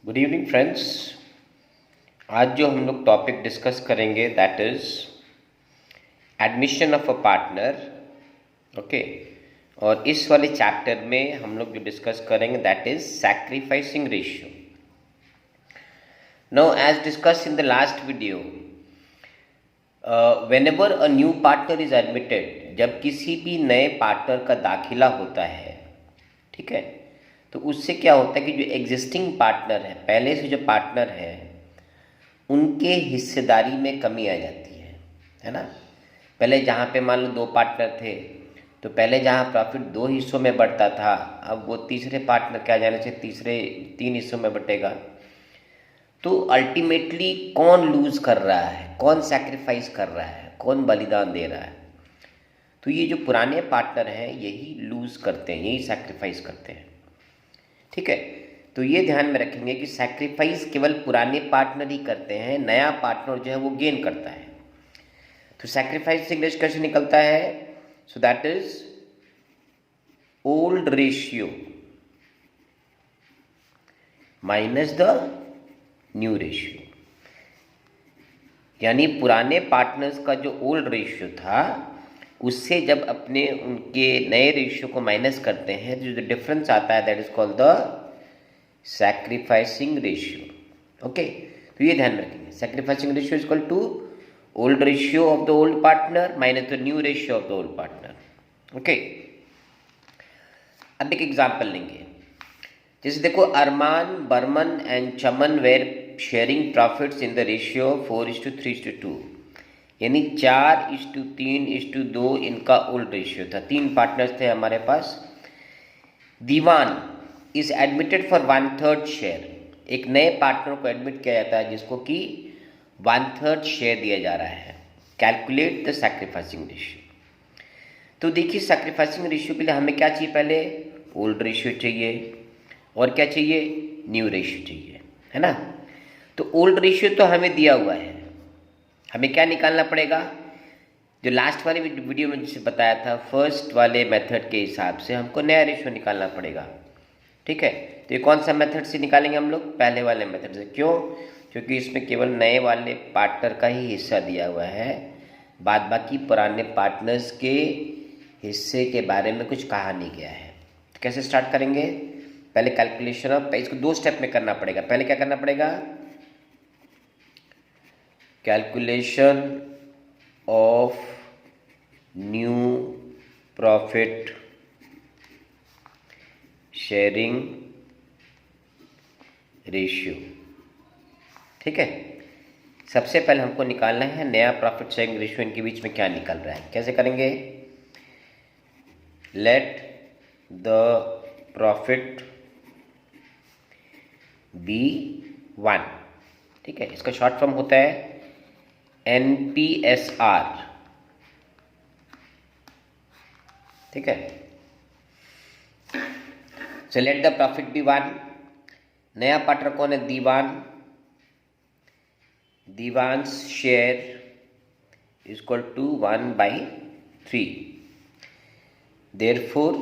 Good evening friends. आज जो हम लोग टॉपिक डिस्कस करेंगे that is admission of a partner. Okay, और इस वाले चैप्टर में हम लोग जो डिस्कस करेंगे that is sacrificing ratio. Now as discuss in the last video, whenever a new partner is admitted, जब किसी भी नए पार्टनर का दाखिला होता है, ठीक है, तो उससे क्या होता है कि जो एग्जिस्टिंग पार्टनर है, पहले से जो पार्टनर है, उनके हिस्सेदारी में कमी आ जाती है ना। पहले जहाँ पे मान लो दो पार्टनर थे, तो पहले जहाँ प्रॉफिट दो हिस्सों में बढ़ता था, अब वो तीसरे पार्टनर के आ जाने से तीसरे तीन हिस्सों में बटेगा। तो अल्टीमेटली कौन लूज कर रहा है, कौन सैक्रिफाइस कर रहा है, कौन बलिदान दे रहा है? तो ये जो पुराने पार्टनर हैं यही लूज करते हैं, यही सैक्रिफाइस करते हैं, ठीक है। तो ये ध्यान में रखेंगे कि सैक्रिफाइस केवल पुराने पार्टनर ही करते हैं, नया पार्टनर जो है वो गेन करता है। तो सैक्रिफाइस इंग्लिश कैसे निकलता है? So that is old ratio minus the new ratio, यानी पुराने पार्टनर्स का जो ओल्ड रेशियो था उससे जब अपने उनके नए रेशियो को माइनस करते हैं, जो डिफरेंस आता है that is called the sacrificing ratio. Okay, तो ये ध्यान में रखेंगे, sacrificing ratio is equal to old ratio of the old partner minus the new ratio of the old partner. Okay, अब एक एग्जाम्पल लेंगे। जैसे देखो, Arman, Barman and Chaman were sharing profits in the ratio 4:3:2, यानी 4:3:2 इनका ओल्ड रेशियो था। तीन पार्टनर्स थे हमारे पास। दीवान इज एडमिटेड फॉर 1/3 शेयर, एक नए पार्टनर को एडमिट किया जाता है जिसको कि 1/3 शेयर दिया जा रहा है। Calculate the sacrificing ratio. तो देखिए, सैक्रिफाइसिंग रेशियो के लिए हमें क्या चाहिए? पहले ओल्ड रेशियो चाहिए, और क्या चाहिए? न्यू रेशियो चाहिए, है ना। तो ओल्ड रेशियो तो हमें दिया हुआ है, हमें क्या निकालना पड़ेगा? जो लास्ट वाले वीडियो में जिसे बताया था, फर्स्ट वाले मेथड के हिसाब से हमको नया रेशियो निकालना पड़ेगा, ठीक है। तो ये कौन सा मेथड से निकालेंगे हम लोग? पहले वाले मेथड से। क्यों? क्योंकि इसमें केवल नए वाले पार्टनर का ही हिस्सा दिया हुआ है, बाद बाकी पुराने पार्टनर्स के हिस्से के बारे में कुछ कहा नहीं गया है। तो कैसे स्टार्ट करेंगे? पहले कैलकुलेशन ऑफ, इसको दो स्टेप में करना पड़ेगा। पहले क्या करना पड़ेगा? Calculation of new profit sharing ratio, ठीक है। सबसे पहले हमको निकालना है नया प्रॉफिट शेयरिंग रेशियो, इनके बीच में क्या निकल रहा है। कैसे करेंगे? लेट द प्रॉफिट बी 1, ठीक है। इसका शॉर्ट फॉर्म होता है NPSR, ठीक है। So let the profit be 1। नया पार्टनर कौन है? Diwan. Diwan's share is equal to 1/3। Therefore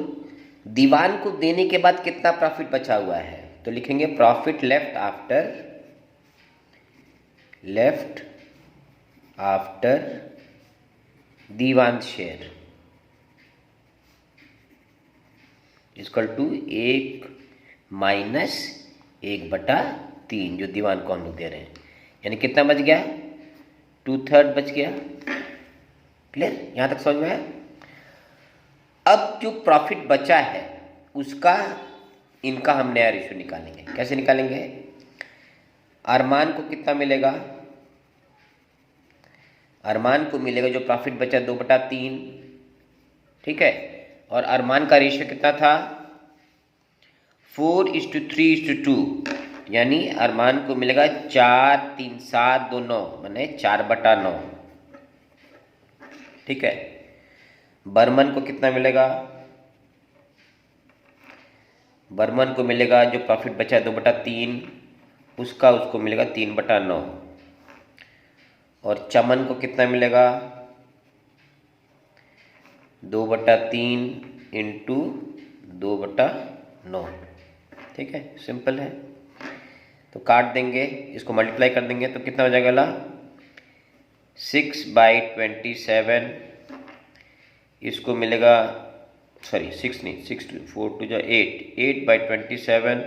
Diwan को देने के बाद कितना प्रॉफिट बचा हुआ है? तो लिखेंगे profit left after Diwan share equal to 1 minus 1/3, जो दीवान को हम लोग दे रहे हैं, यानी कितना बच गया? 2/3 बच गया। क्लियर? यहां तक समझ में आया? अब जो प्रॉफिट बचा है उसका इनका हम नया रेशियो निकालेंगे। कैसे निकालेंगे? अरमान को कितना मिलेगा? अरमान को मिलेगा जो प्रॉफिट बचा 2/3, ठीक है। और अरमान का रेशियो कितना था? 4:3:2, यानी अरमान को मिलेगा 4 3 7 2 9, माने 4/9, ठीक है। बर्मन को कितना मिलेगा? बर्मन को मिलेगा जो प्रॉफिट बचा 2/3, उसको मिलेगा 3/9। और चमन को कितना मिलेगा? 2/3 इंटू 2/9, ठीक है। सिंपल है। तो काट देंगे, इसको मल्टीप्लाई कर देंगे तो कितना हो जाएगा 6/27, इसको मिलेगा, सॉरी 6 नहीं, 6 4 2 जा 8/27,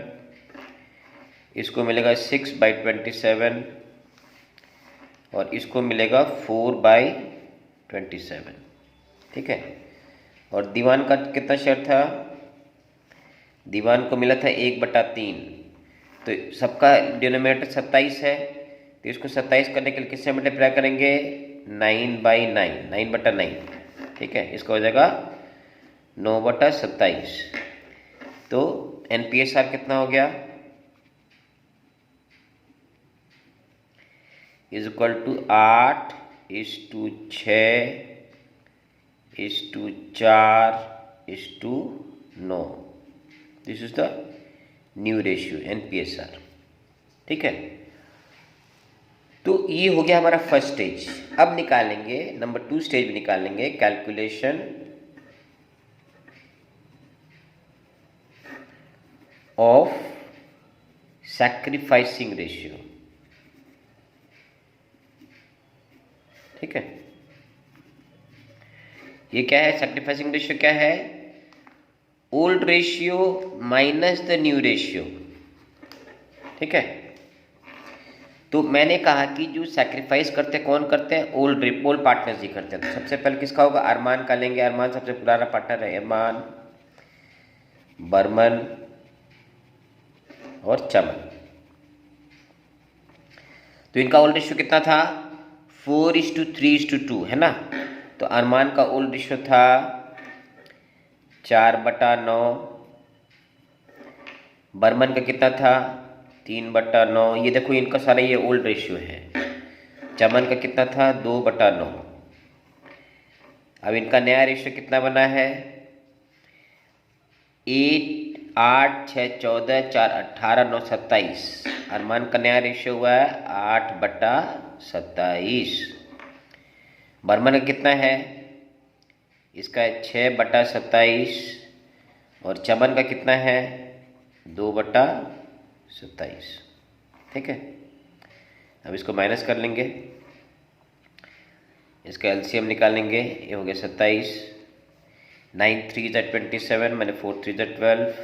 इसको मिलेगा 6/27 और इसको मिलेगा 4/27। ठीक है। और दीवान का कितना शेयर था, दीवान को मिला था 1/3, तो सबका डिनोमिनेटर 27 है, तो इसको 27 करने के लिए किससे मल्टीप्लाई करेंगे, 9/9, 9/9। ठीक है, इसका हो जाएगा 9/27। तो NPSR कितना हो गया, is equal to 8:6:4:9। This is the new ratio NPSR। ठीक है, तो ये हो गया हमारा फर्स्ट स्टेज। अब निकालेंगे नंबर 2 स्टेज में निकालेंगे कैलकुलेशन ऑफ सैक्रिफाइसिंग रेशियो। ठीक है, ये क्या है, सैक्रिफाइसिंग रेशियो क्या है, old ratio minus the new ratio. ठीक है, तो मैंने कहा कि जो सैक्रिफाइस करते कौन करते हैं, ओल्ड पार्टनर्स ही करते हैं। तो सबसे पहले किसका होगा, अरमान का लेंगे, अरमान सबसे पुराना पार्टनर है, अरमान, बर्मन और चमन। तो इनका ओल्ड रेशियो कितना था, 4:3:2 है ना। तो अरमान का ओल्ड रेशियो था 4/9, बर्मन का कितना था 3/9। ये देखो इनका सारा ये ओल्ड रेशियो है। चमन का कितना था 2/9। अब इनका नया रेशियो कितना बना है, 8 6 14 4 18 9 27। अरमान का नया रेशियो हुआ है 8/27। बर्मन का कितना है, इसका 6/27 और चमन का कितना है 2/27। ठीक है, अब इसको माइनस कर लेंगे, इसका LCM निकालेंगे, ये हो गया 27, 9 3 27, मैंने 4 3 12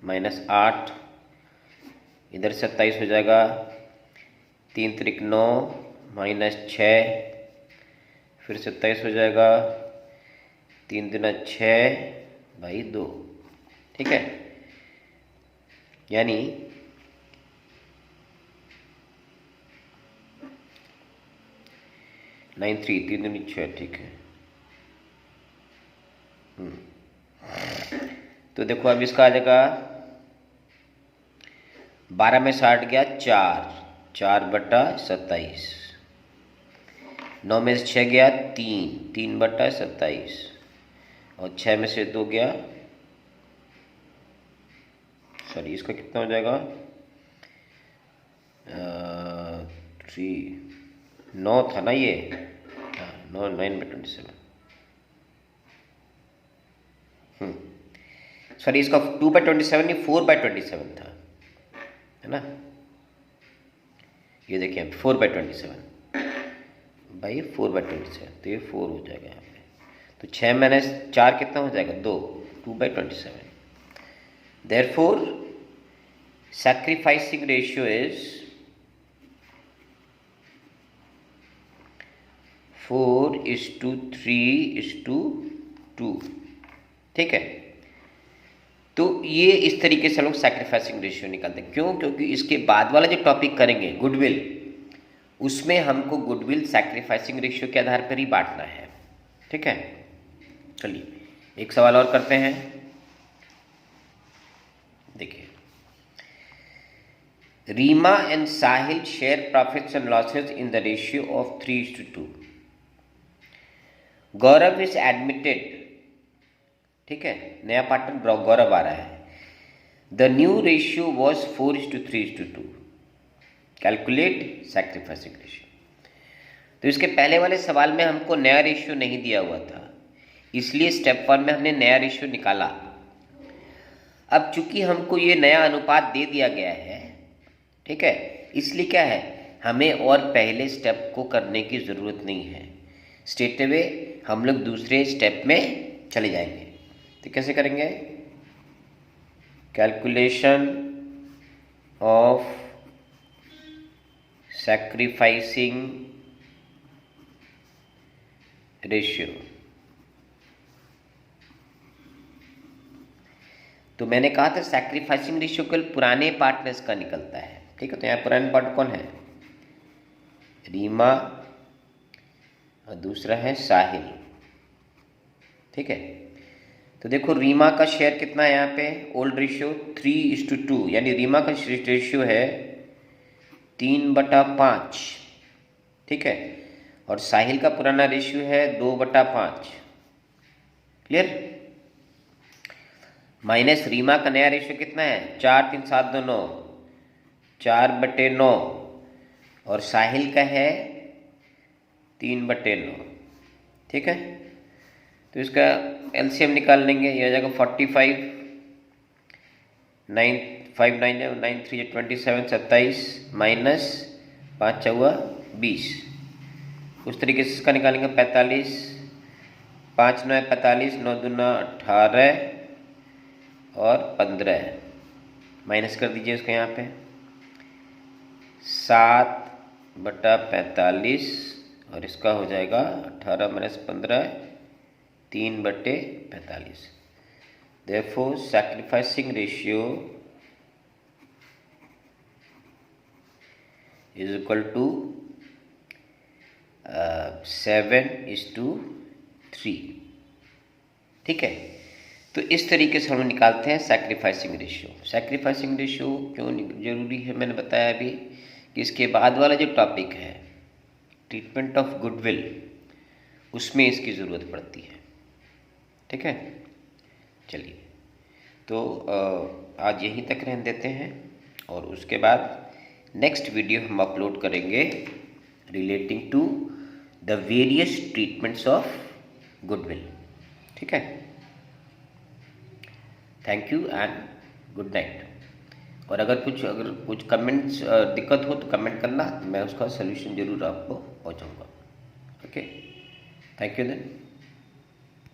-8, इधर 27 हो जाएगा, 3 3 9 -6, फिर 27 हो जाएगा, 3 3 6/2। ठीक है, यानी 9 3 3 3 6। ठीक है, तो देखो अब इसका आ जाएगा 12 में 60 गया 4/27, 9 में से 6 गया 3/27 और 6 में से 2 गया, सॉरी इसका कितना हो जाएगा 9 था ना ये, 9/27। सॉरी इसका 2/27 नहीं 4/27 था, है ना। ये देखिए 4/27 भाई 4/27, तो ये 4 हो जाएगा यहाँ पे। तो 6 - 4 कितना हो जाएगा 2, 2/27। Therefore, sacrificing ratio is 4:3:2। ठीक है, तो ये इस तरीके से हम लोग सैक्रिफाइसिंग रेशियो निकालते हैं। क्यों, क्योंकि इसके बाद वाला जो टॉपिक करेंगे गुडविल, उसमें हमको गुडविल सैक्रिफाइसिंग रेशियो के आधार पर ही बांटना है। ठीक है, चलिए एक सवाल और करते हैं। देखिए, Reema and Sahil share profits and losses in the ratio of 3:2। Gaurav is admitted. ठीक है, नया पार्टनर गौरव आ रहा है। The new ratio was 4:3:2। Calculate sacrificing ratio. तो इसके पहले वाले सवाल में हमको नया रेशियो नहीं दिया हुआ था, इसलिए स्टेप 1 में हमने नया रेशियो निकाला। अब चूंकि हमको ये नया अनुपात दे दिया गया है, ठीक है, इसलिए क्या है, हमें और पहले स्टेप को करने की ज़रूरत नहीं है, स्ट्रेट अवे हम लोग दूसरे स्टेप में चले जाएंगे। तो कैसे करेंगे, कैलकुलेशन ऑफ सैक्रिफाइसिंग रेशियो। तो मैंने कहा था सैक्रिफाइसिंग रेशियो केवल पुराने पार्टनर्स का निकलता है, ठीक है। तो यहाँ पुराने पार्टनर कौन है, रीमा और दूसरा है साहिल, ठीक है। तो देखो रीमा का शेयर कितना है यहाँ पे, ओल्ड रेशियो 3:2, यानी रीमा का रेशियो है 3/5, ठीक है। और साहिल का पुराना रेशियो है 2/5, क्लियर। माइनस रीमा का नया रेशियो कितना है, 4 3 7 2 9, 4/9, और साहिल का है 3/9, ठीक है। तो इसका एलसीएम निकाल लेंगे, ये हो जाएगा 45, 9 5 9 9 3 27 27 माइनस 5 4 20। उस तरीके से इसका निकालेंगे 45, 5 9 45, 9 2 18 और 15, माइनस कर दीजिए उसको यहाँ पे 7/45, और इसका हो जाएगा 18 - 15 3/45। Therefore sacrificing ratio is equal to 7:3, ठीक है। तो इस तरीके से हम निकालते हैं सैक्रिफाइसिंग रेशियो। सैक्रिफाइसिंग रेशियो क्यों जरूरी है, मैंने बताया अभी कि इसके बाद वाला जो टॉपिक है ट्रीटमेंट ऑफ गुडविल, उसमें इसकी ज़रूरत पड़ती है, ठीक है। चलिए, तो आज यहीं तक रहने देते हैं, और उसके बाद नेक्स्ट वीडियो हम अपलोड करेंगे relating to the various treatments of goodwill, ठीक है। Thank you and good night. और अगर कुछ कमेंट्स दिक्कत हो तो कमेंट करना, मैं उसका सोल्यूशन जरूर आपको पहुंचाऊंगा। Okay, thank you then.